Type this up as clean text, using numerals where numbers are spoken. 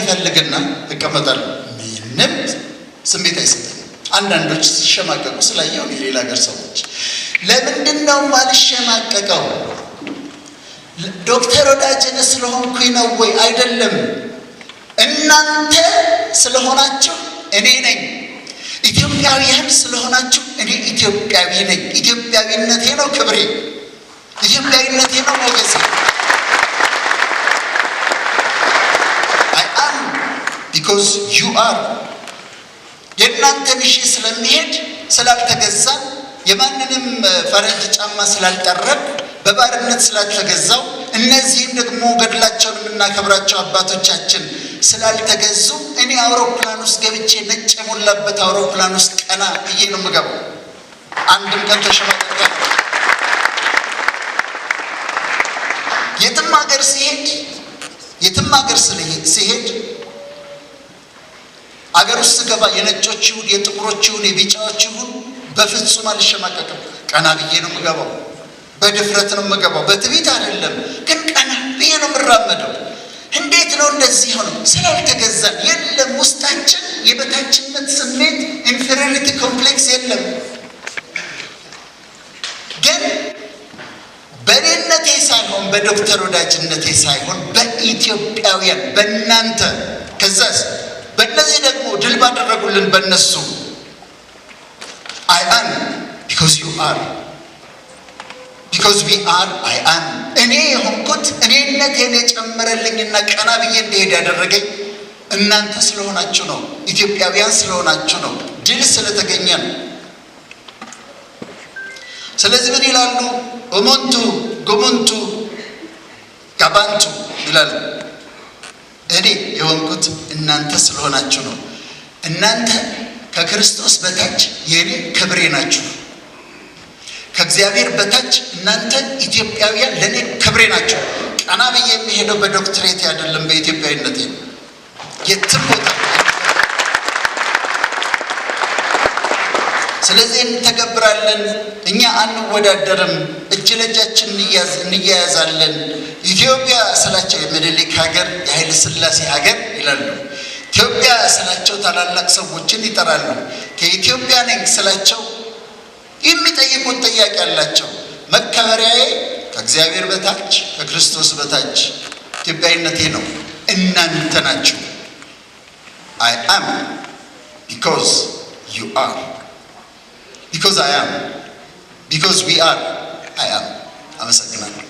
ፈልግና እቀመጣለሁ። ምንም ስሜት አይሰጠኝም። አንዳንዶች ሲሸማቀቁ ስላየው የሌላ ሀገር ሰዎች ለምንድነው ማልሸማቀቀው? ዶክተር ወዳጅነህ ስለሆንኩኝ ነው ወይ? አይደለም። እናንተ ስለሆናችሁ እኔ ነኝ። ኢትዮጵያውያን ስለሆናችሁ እኔ ኢትዮጵያዊ ነኝ። ኢትዮጵያዊነቴ ነው ክብሬ፣ ኢትዮጵያዊነቴ ነው ሞገሴ። I am because you are። የእናንተን እሺ ስለሚሄድ ስላልተገዛን የማንንም ፈረንጅ ጫማ ስላልጠረብ በባርነት ስላልተገዛው እነዚህም ደግሞ ገድላቸውን የምናከብራቸው አባቶቻችን ስላልተገዙ እኔ አውሮፕላን ውስጥ ገብቼ ነጭ የሞላበት አውሮፕላን ውስጥ ቀና ብዬ ነው የምገባው። አንድም ቀን ተሸማቀቀ። የትም ሀገር ሲሄድ አገር ውስጥ ገባ የነጮች ይሁን የጥቁሮች ይሁን የቢጫዎች ይሁን በፍጹም አልሸማቀቅም። ቀና ብዬ ነው የምገባው። በድፍረት ነው የምገባው። በትዕቢት አይደለም፣ ግን ቀና ብዬ ነው የምራመደው። እንዴት ነው እንደዚህ ሆኖ? ስላልተገዛን። የለም ውስጣችን የበታችነት ስሜት ኢንፌሪዮሪቲ ኮምፕሌክስ የለም። ግን በእኔነቴ ሳይሆን በዶክተር ወዳጅነቴ ሳይሆን በኢትዮጵያውያን በእናንተ ከዛስ በእነዚህ ደግሞ ድል ባደረጉልን በእነሱ I am because you are, because we are I am። እኔ የሆንኩት እኔነቴን የጨመረልኝና ቀና ብዬ እንደሄድ ያደረገኝ እናንተ ስለሆናችሁ ነው። ኢትዮጵያውያን ስለሆናችሁ ነው። ድል ስለተገኘ ነው። ስለዚህ ምን ይላሉ? ኦሞንቱ ጎሞንቱ ጋባንቱ ይላሉ። እኔ የሆንኩት እናንተ ስለሆናችሁ ነው። እናንተ ከክርስቶስ በታች የኔ ክብሬ ናችሁ። ከእግዚአብሔር በታች እናንተ ኢትዮጵያውያን ለኔ ክብሬ ናችሁ። ቀና ብዬ የሚሄደው በዶክትሬት አይደለም፣ በኢትዮጵያዊነቴ ነው። የትም ቦታ ስለዚህ እንተገብራለን። እኛ አንወዳደርም፣ እጅ ለእጃችን እንያያዛለን። ኢትዮጵያ ስላቸው የምኒልክ ሀገር የኃይለ ሥላሴ ሀገር ይላሉ። ኢትዮጵያ ስላቸው ታላላቅ ሰዎችን ይጠራሉ። ከኢትዮጵያ ነኝ ስላቸው የሚጠይቁት ጥያቄ አላቸው። መከበሪያዬ ከእግዚአብሔር በታች ከክርስቶስ በታች ኢትዮጵያዊነቴ ነው። እናንተ ናችሁ። I am because you are, because I am, because we are I am። አመሰግናለሁ።